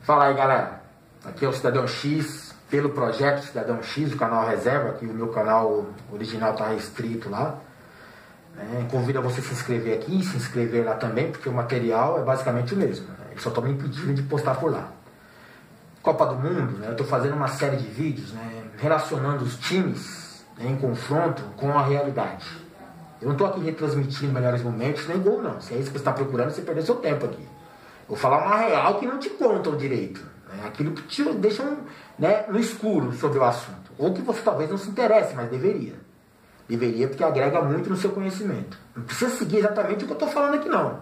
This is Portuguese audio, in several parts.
Fala aí, galera. Aqui é o Cidadão X, pelo projeto Cidadão X, o canal Reserva, que o meu canal original está restrito lá. Convido a você se inscrever aqui e se inscrever lá também, porque o material é basicamente o mesmo. Eles só estão me impedindo de postar por lá. Copa do Mundo, eu estou fazendo uma série de vídeos relacionando os times em confronto com a realidade. Eu não estou aqui retransmitindo melhores momentos, nem gol não. Se é isso que você está procurando, você perdeu seu tempo aqui. Vou falar uma real que não te contam direito. Aquilo que te deixam no escuro sobre o assunto. Ou que você talvez não se interesse, mas deveria. Deveria, porque agrega muito no seu conhecimento. Não precisa seguir exatamente o que eu estou falando aqui não.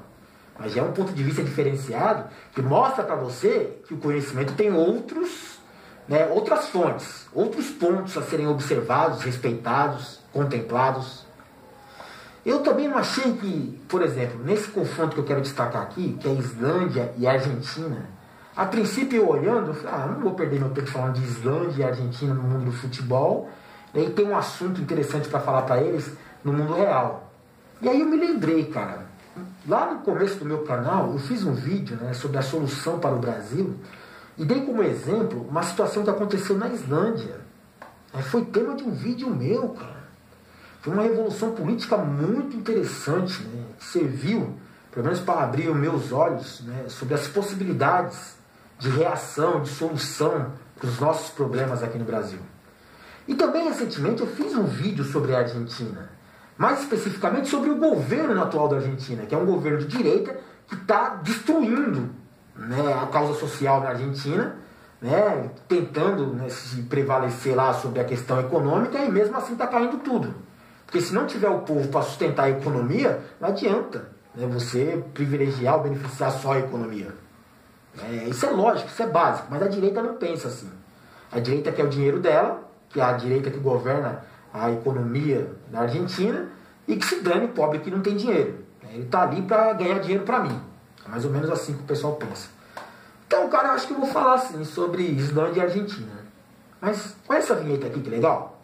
Mas é um ponto de vista diferenciado que mostra para você que o conhecimento tem outras fontes, outros pontos a serem observados, respeitados, contemplados. Eu também não achei que, por exemplo, nesse confronto que eu quero destacar aqui, que é Islândia e Argentina, a princípio eu olhando, eu falei, não vou perder meu tempo falando de Islândia e Argentina no mundo do futebol, e tem um assunto interessante para falar para eles no mundo real. E aí eu me lembrei, cara, lá no começo do meu canal, eu fiz um vídeo sobre a solução para o Brasil, e dei como exemplo uma situação que aconteceu na Islândia. Foi tema de um vídeo meu, cara. Foi uma revolução política muito interessante, que serviu, pelo menos para abrir os meus olhos, sobre as possibilidades de reação, de solução para os nossos problemas aqui no Brasil. E também, recentemente, eu fiz um vídeo sobre a Argentina, mais especificamente sobre o governo atual da Argentina, que é um governo de direita que está destruindo a causa social na Argentina, tentando se prevalecer lá sobre a questão econômica, e mesmo assim está caindo tudo. Porque se não tiver o povo para sustentar a economia, não adianta você privilegiar ou beneficiar só a economia. Isso é lógico, isso é básico, mas a direita não pensa assim. A direita quer o dinheiro dela, que é a direita que governa a economia da Argentina, e que se dane o pobre que não tem dinheiro. Ele está ali para ganhar dinheiro para mim. É mais ou menos assim que o pessoal pensa. Então, cara, eu acho que eu vou falar assim sobre Islândia e Argentina. Mas olha essa vinheta aqui, que legal.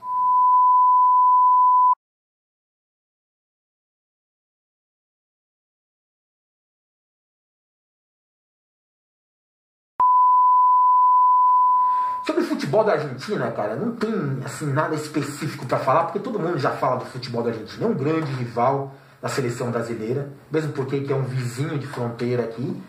Sobre o futebol da Argentina, cara, não tem assim, nada específico para falar, porque todo mundo já fala do futebol da Argentina. É um grande rival da seleção brasileira, mesmo porque é um vizinho de fronteira aqui.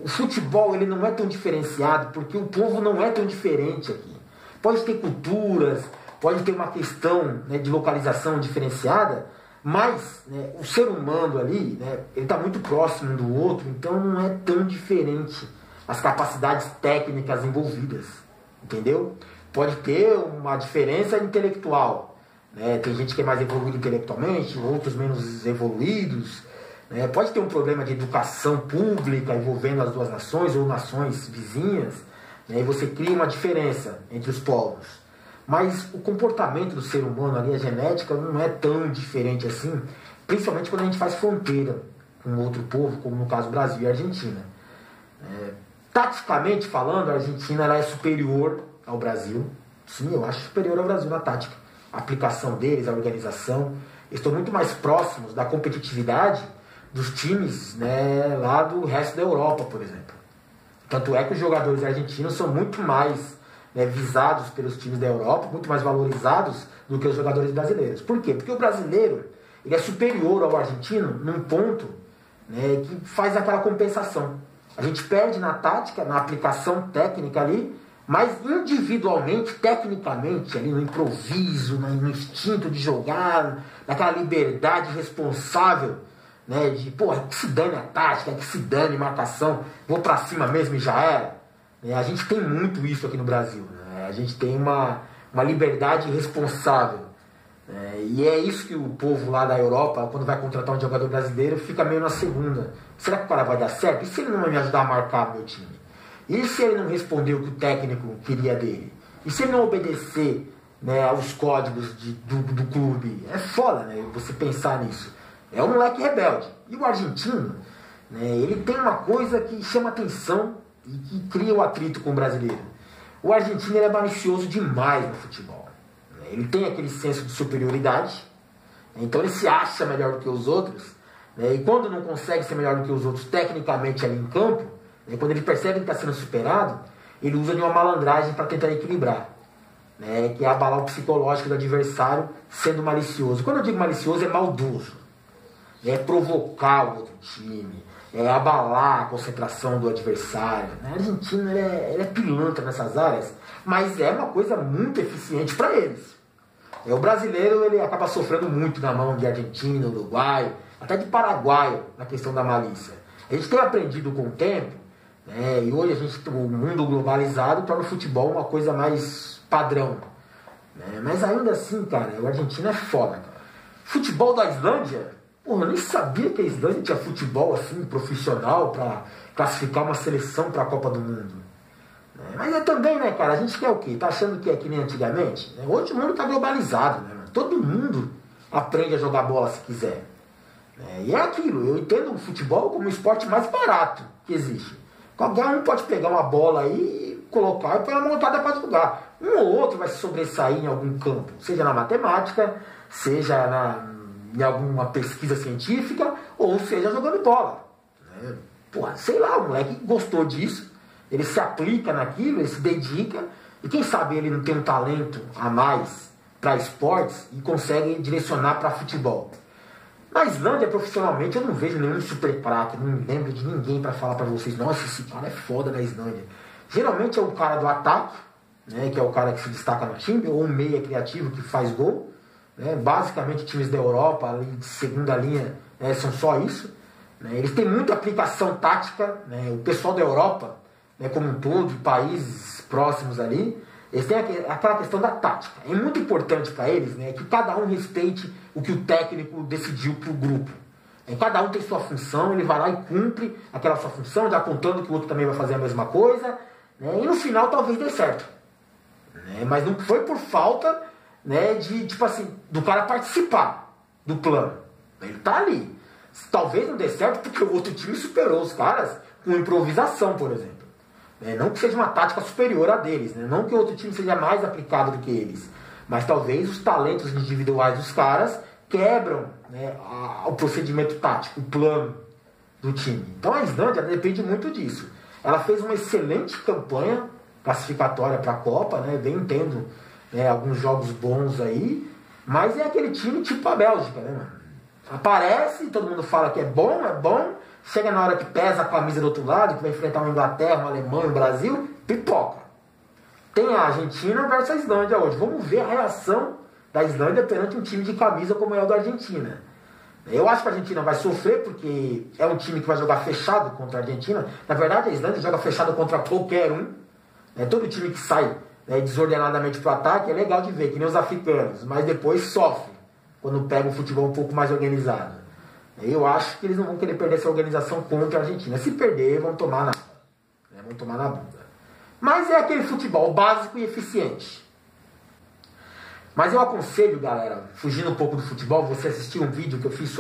O futebol ele não é tão diferenciado, porque o povo não é tão diferente aqui. Pode ter culturas, pode ter uma questão de localização diferenciada, mas o ser humano ali, ele está muito próximo um do outro, então não é tão diferente as capacidades técnicas envolvidas. Entendeu? Pode ter uma diferença intelectual. Tem gente que é mais evoluída intelectualmente, outros menos evoluídos. Pode ter um problema de educação pública envolvendo as duas nações ou nações vizinhas. E você cria uma diferença entre os povos. Mas o comportamento do ser humano ali, a genética, não é tão diferente assim, principalmente quando a gente faz fronteira com outro povo, como no caso Brasil e Argentina. Taticamente falando, a Argentina ela é superior ao Brasil. Sim, eu acho superior ao Brasil na tática. A aplicação deles, a organização. Eles estão muito mais próximos da competitividade dos times lá do resto da Europa, por exemplo. Tanto é que os jogadores argentinos são muito mais visados pelos times da Europa, muito mais valorizados do que os jogadores brasileiros. Por quê? Porque o brasileiro ele é superior ao argentino num ponto que faz aquela compensação. A gente perde na tática, na aplicação técnica ali, mas individualmente, tecnicamente, ali no improviso, no instinto de jogar, naquela liberdade responsável, de, que se dane a tática, que se dane a marcação, vou pra cima mesmo e já era. A gente tem muito isso aqui no Brasil. A gente tem uma liberdade responsável. E é isso que o povo lá da Europa, quando vai contratar um jogador brasileiro, fica meio na segunda. Será que o cara vai dar certo? E se ele não vai me ajudar a marcar o meu time? E se ele não responder o que o técnico queria dele? E se ele não obedecer aos códigos do clube? É foda, você pensar nisso. É um moleque rebelde. E o argentino, ele tem uma coisa que chama atenção e que cria o atrito com o brasileiro. O argentino ele é malicioso demais no futebol. Ele tem aquele senso de superioridade, então ele se acha melhor do que os outros, e quando não consegue ser melhor do que os outros tecnicamente ali em campo, E quando ele percebe que está sendo superado, ele usa de uma malandragem para tentar equilibrar, né? Que é abalar o psicológico do adversário sendo malicioso. Quando eu digo malicioso, é maldoso. É provocar o outro time, é abalar a concentração do adversário. A Argentina ele é pilantra nessas áreas, mas é uma coisa muito eficiente para eles. O brasileiro ele acaba sofrendo muito na mão de argentino, uruguaio, até de paraguaio na questão da malícia. A gente tem aprendido com o tempo, né, e hoje o mundo globalizado torna o futebol uma coisa mais padrão. Né, mas ainda assim, cara, o argentino é foda. Cara. Futebol da Islândia, porra, eu nem sabia que a Islândia tinha futebol assim, profissional, para classificar uma seleção para a Copa do Mundo. Mas é também, né, cara, a gente quer o quê? Tá achando que é que nem antigamente? Hoje o mundo tá globalizado, né? Todo mundo aprende a jogar bola se quiser. E é aquilo, eu entendo o futebol como o esporte mais barato que existe. Qualquer um pode pegar uma bola aí e colocar e pôr uma montada para jogar. Um ou outro vai se sobressair em algum campo, seja na matemática, seja em alguma pesquisa científica, ou seja jogando bola. Porra, sei lá, o moleque gostou disso. Ele se aplica naquilo, ele se dedica, e quem sabe ele não tem um talento a mais para esportes e consegue direcionar para futebol. Na Islândia, profissionalmente, eu não vejo nenhum super craque, não me lembro de ninguém para falar para vocês, nossa, esse cara é foda na Islândia. Geralmente é o cara do ataque, né, que é o cara que se destaca no time, ou um meia criativo que faz gol. Né, basicamente, times da Europa, ali de segunda linha, são só isso. Né, eles têm muita aplicação tática, né, o pessoal da Europa, né, como um todo, países próximos ali, eles têm aquela questão da tática. É muito importante para eles, né, que cada um respeite o que o técnico decidiu para o grupo. Cada um tem sua função, ele vai lá e cumpre aquela sua função, já contando que o outro também vai fazer a mesma coisa, né, e no final talvez dê certo. Né, mas não foi por falta, né, de, tipo assim, do cara participar do plano. Ele tá ali. Talvez não dê certo porque o outro time superou os caras com improvisação, por exemplo. Não que seja uma tática superior a deles, né? Não que o outro time seja mais aplicado do que eles, mas talvez os talentos individuais dos caras quebram, né, o procedimento tático, o plano do time. Então a Islândia depende muito disso. Ela fez uma excelente campanha classificatória para a Copa, né? Vem tendo, né, alguns jogos bons aí, mas é aquele time tipo a Bélgica, né, mano? Aparece, todo mundo fala que é bom, chega na hora que pesa a camisa do outro lado, que vai enfrentar uma Inglaterra, uma Alemanha, um Brasil, pipoca. Tem a Argentina versus a Islândia hoje. Vamos ver a reação da Islândia perante um time de camisa como é o da Argentina. Eu acho que a Argentina vai sofrer porque é um time que vai jogar fechado contra a Argentina. Na verdade, a Islândia joga fechado contra qualquer um. Todo time que sai, né, desordenadamente para o ataque é legal de ver, que nem os africanos, mas depois sofre quando pega um futebol um pouco mais organizado. Eu acho que eles não vão querer perder essa organização contra a Argentina. Se perder, vão tomar vão tomar na bunda. Mas é aquele futebol básico e eficiente. Mas eu aconselho, galera, fugindo um pouco do futebol, você assistir um vídeo que eu fiz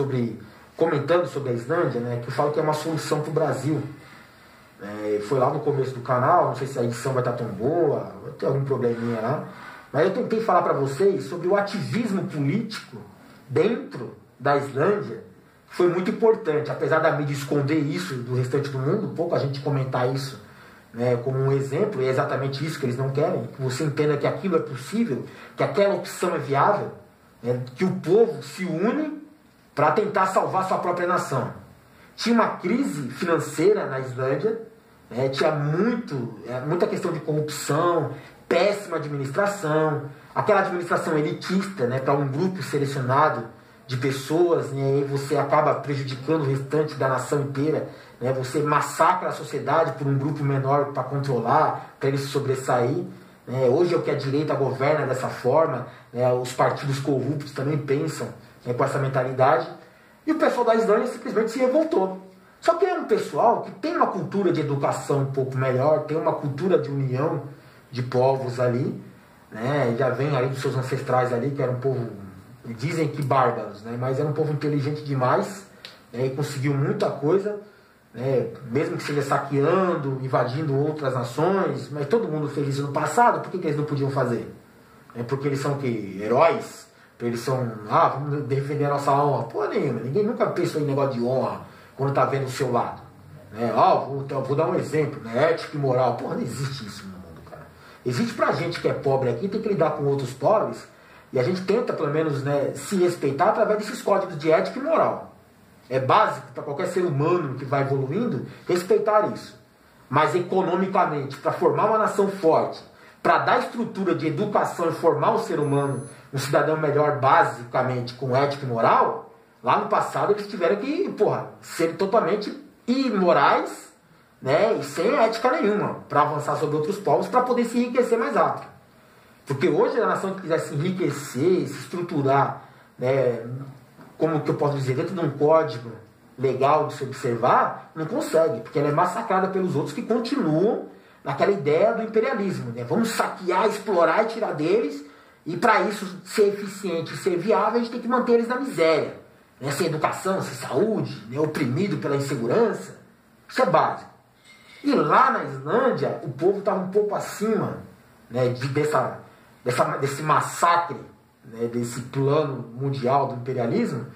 comentando sobre a Islândia, né, que eu falo que é uma solução para o Brasil. Foi lá no começo do canal, não sei se a edição vai estar tão boa, vai ter algum probleminha lá. Mas eu tentei falar para vocês sobre o ativismo político dentro da Islândia. Foi muito importante, apesar da mídia esconder isso do restante do mundo, pouco a gente comentar isso, né, como um exemplo, e é exatamente isso que eles não querem, que você entenda que aquilo é possível, que aquela opção é viável, né, que o povo se une para tentar salvar sua própria nação. Tinha uma crise financeira na Islândia, tinha muita questão de corrupção, péssima administração, aquela administração elitista, né, para um grupo selecionado de pessoas, né, e aí você acaba prejudicando o restante da nação inteira, né, você massacra a sociedade por um grupo menor para controlar, para ele se sobressair. Né, hoje é o que a direita governa dessa forma, né, os partidos corruptos também pensam, né, com essa mentalidade, e o pessoal da Islândia simplesmente se revoltou. Só que é um pessoal que tem uma cultura de educação um pouco melhor, tem uma cultura de união de povos ali, né, já vem aí dos seus ancestrais ali, que era um povo, dizem que bárbaros, né, mas era um povo inteligente demais, né, e conseguiu muita coisa, né, mesmo que seja saqueando, invadindo outras nações, mas todo mundo fez isso no passado, por que eles não podiam fazer? Porque eles são o quê? Heróis? Porque eles são, vamos defender a nossa honra? Pô, nenhuma, ninguém nunca pensou em negócio de honra quando está vendo o seu lado. né? Vou dar um exemplo, né? Ética e moral. Porra, não existe isso no mundo, cara. Existe pra gente que é pobre aqui, tem que lidar com outros pobres, e a gente tenta, pelo menos, né, se respeitar através desses códigos de ética e moral. É básico para qualquer ser humano que vai evoluindo respeitar isso. Mas economicamente, para formar uma nação forte, para dar estrutura de educação e formar um ser humano, um cidadão melhor, basicamente, com ética e moral, lá no passado eles tiveram que, porra, ser totalmente imorais, né, e sem ética nenhuma, para avançar sobre outros povos, para poder se enriquecer mais rápido. Porque hoje a nação que quiser se enriquecer, se estruturar, né, como que eu posso dizer, dentro de um código legal de se observar, não consegue, porque ela é massacrada pelos outros que continuam naquela ideia do imperialismo, né? Vamos saquear, explorar e tirar deles, e para isso ser eficiente e ser viável, a gente tem que manter eles na miséria, né? Sem educação, sem saúde, né? Oprimido pela insegurança. Isso é básico. E lá na Islândia, o povo estava um pouco acima, né, desse massacre, né, desse plano mundial do imperialismo,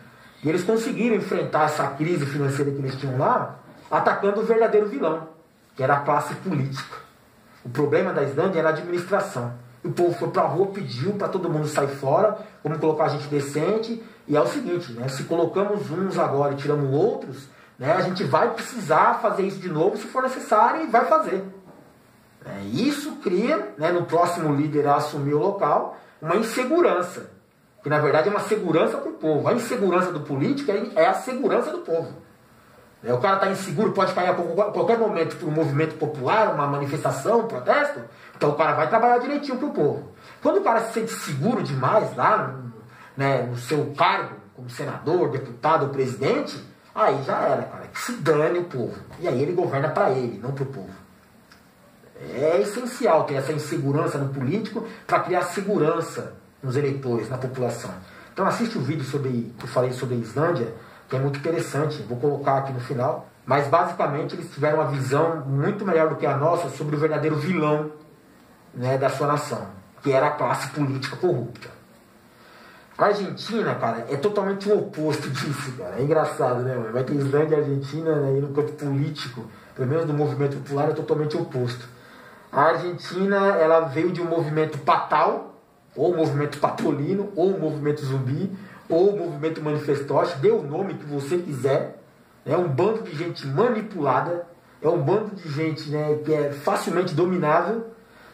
e eles conseguiram enfrentar essa crise financeira que eles tinham lá, atacando o verdadeiro vilão, que era a classe política. O problema da Islândia era a administração. O povo foi para a rua, pediu para todo mundo sair fora, vamos colocar a gente decente, e é o seguinte, né, se colocamos uns agora e tiramos outros, né, a gente vai precisar fazer isso de novo se for necessário, e vai fazer. Isso cria, né, no próximo líder a assumir o local, uma insegurança, que na verdade é uma segurança para o povo. A insegurança do político é a segurança do povo. O cara está inseguro, pode cair a qualquer momento por um movimento popular, uma manifestação, um protesto, então o cara vai trabalhar direitinho para o povo. Quando o cara se sente seguro demais lá, né, no seu cargo, como senador, deputado ou presidente, aí já era, cara, que se dane o povo. E aí ele governa para ele, não para o povo. É essencial ter essa insegurança no político para criar segurança nos eleitores, na população. Então assiste o vídeo que eu falei sobre a Islândia, que é muito interessante, vou colocar aqui no final. Mas basicamente eles tiveram uma visão muito melhor do que a nossa sobre o verdadeiro vilão, né, da sua nação, que era a classe política corrupta. A Argentina, cara, é totalmente o oposto disso, cara. É engraçado, né, mano? Vai ter Islândia e Argentina, né, e no campo político, pelo menos do movimento popular, é totalmente oposto. A Argentina, ela veio de um movimento patal, ou movimento patolino, ou movimento zumbi, ou movimento manifestoche, dê o nome que você quiser. É um bando de gente manipulada, é um bando de gente, né, que é facilmente dominável,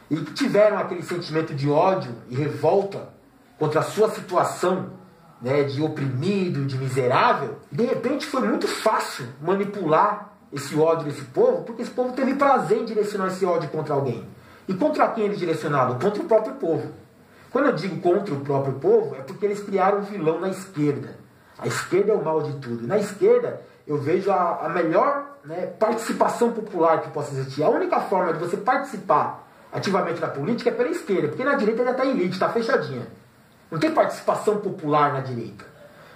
e que tiveram aquele sentimento de ódio e revolta contra a sua situação, né, de oprimido, de miserável. De repente foi muito fácil manipular esse ódio desse povo, porque esse povo teve prazer em direcionar esse ódio contra alguém. E contra quem eles direcionaram? Contra o próprio povo. Quando eu digo contra o próprio povo, é porque eles criaram um vilão na esquerda. A esquerda é o mal de tudo. E na esquerda, eu vejo a melhor, né, participação popular que possa existir. A única forma de você participar ativamente na política é pela esquerda, porque na direita já está elite, está fechadinha. Não tem participação popular na direita.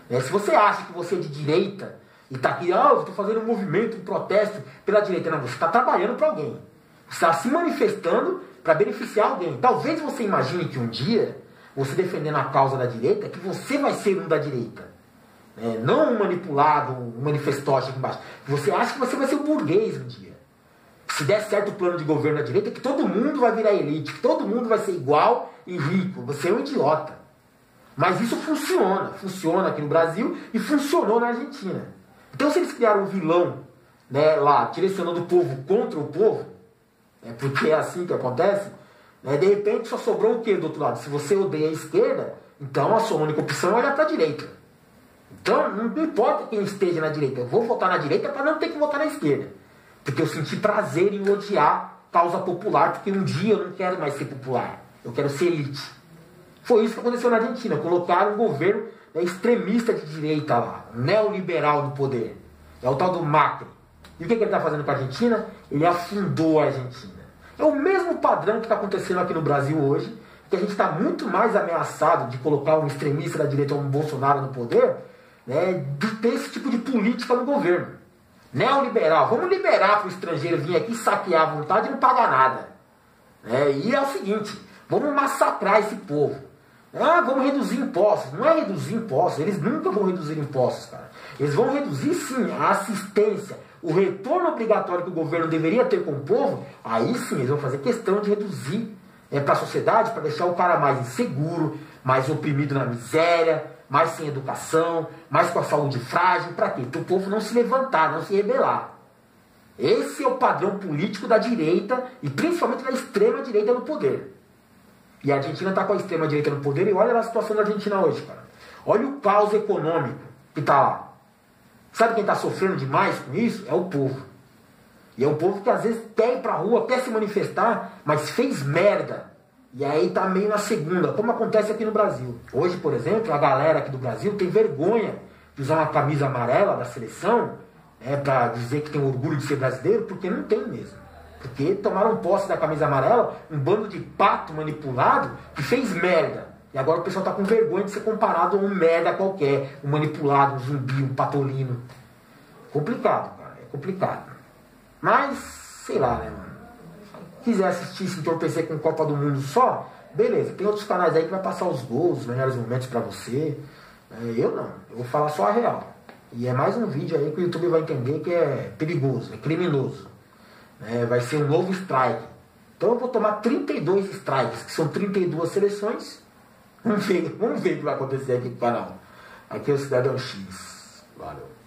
Se você acha que você é de direita e está aqui, eu estou fazendo um movimento, um protesto pela direita, não, você está trabalhando para alguém. Você está se manifestando para beneficiar alguém. Talvez você imagine que um dia, você defendendo a causa da direita, que você vai ser um da direita. Não um manipulado, um manifestoche aqui embaixo. Você acha que você vai ser um burguês um dia. Se der certo o plano de governo da direita, que todo mundo vai virar elite, que todo mundo vai ser igual e rico. Você é um idiota. Mas isso funciona. Funciona aqui no Brasil e funcionou na Argentina. Então se eles criaram um vilão, né, lá, direcionando o povo contra o povo, porque é assim que acontece, né, de repente só sobrou o que do outro lado? Se você odeia a esquerda, então a sua única opção é olhar para a direita. Então não importa quem esteja na direita, eu vou votar na direita para não ter que votar na esquerda. Porque eu senti prazer em odiar causa popular, porque um dia eu não quero mais ser popular, eu quero ser elite. Foi isso que aconteceu na Argentina. Colocaram um governo, né, extremista de direita lá, neoliberal no poder. É o tal do Macri. E o que ele está fazendo com a Argentina? Ele afundou a Argentina. É o mesmo padrão que está acontecendo aqui no Brasil hoje, que a gente está muito mais ameaçado de colocar um extremista da direita como Bolsonaro no poder, né, de ter esse tipo de política no governo. Neoliberal. Vamos liberar para o estrangeiro vir aqui saquear à vontade e não pagar nada. E é o seguinte, vamos massacrar esse povo. Vamos reduzir impostos. Não é reduzir impostos, eles nunca vão reduzir impostos, cara. Eles vão reduzir sim a assistência, o retorno obrigatório que o governo deveria ter com o povo. Aí sim eles vão fazer questão de reduzir para a sociedade, para deixar o cara mais inseguro, mais oprimido na miséria, mais sem educação, mais com a saúde frágil. Para quê? Para o povo não se levantar, não se rebelar. Esse é o padrão político da direita e principalmente da extrema direita no poder. E a Argentina está com a extrema direita no poder e olha a situação da Argentina hoje, cara. Olha o caos econômico que está lá. Sabe quem está sofrendo demais com isso? É o povo. E é um povo que às vezes quer ir pra rua, quer se manifestar, mas fez merda. E aí tá meio na segunda, como acontece aqui no Brasil. Hoje, por exemplo, a galera aqui do Brasil tem vergonha de usar uma camisa amarela da seleção, para dizer que tem orgulho de ser brasileiro, porque não tem mesmo. Porque tomaram posse da camisa amarela um bando de pato manipulado que fez merda. E agora o pessoal tá com vergonha de ser comparado a um merda qualquer, um manipulado, um zumbi, um patolino. Complicado, cara, é complicado. Mas, sei lá, né, mano? Se quiser assistir, se entorpecer com Copa do Mundo só, beleza. Tem outros canais aí que vai passar os gols, os melhores momentos pra você. Eu não, eu vou falar só a real. E é mais um vídeo aí que o YouTube vai entender que é perigoso, é criminoso. Vai ser um novo strike. Então eu vou tomar 32 strikes, que são 32 seleções. Vamos ver o que vai acontecer aqui com o canal. Aqui é o Cidadão X. Valeu.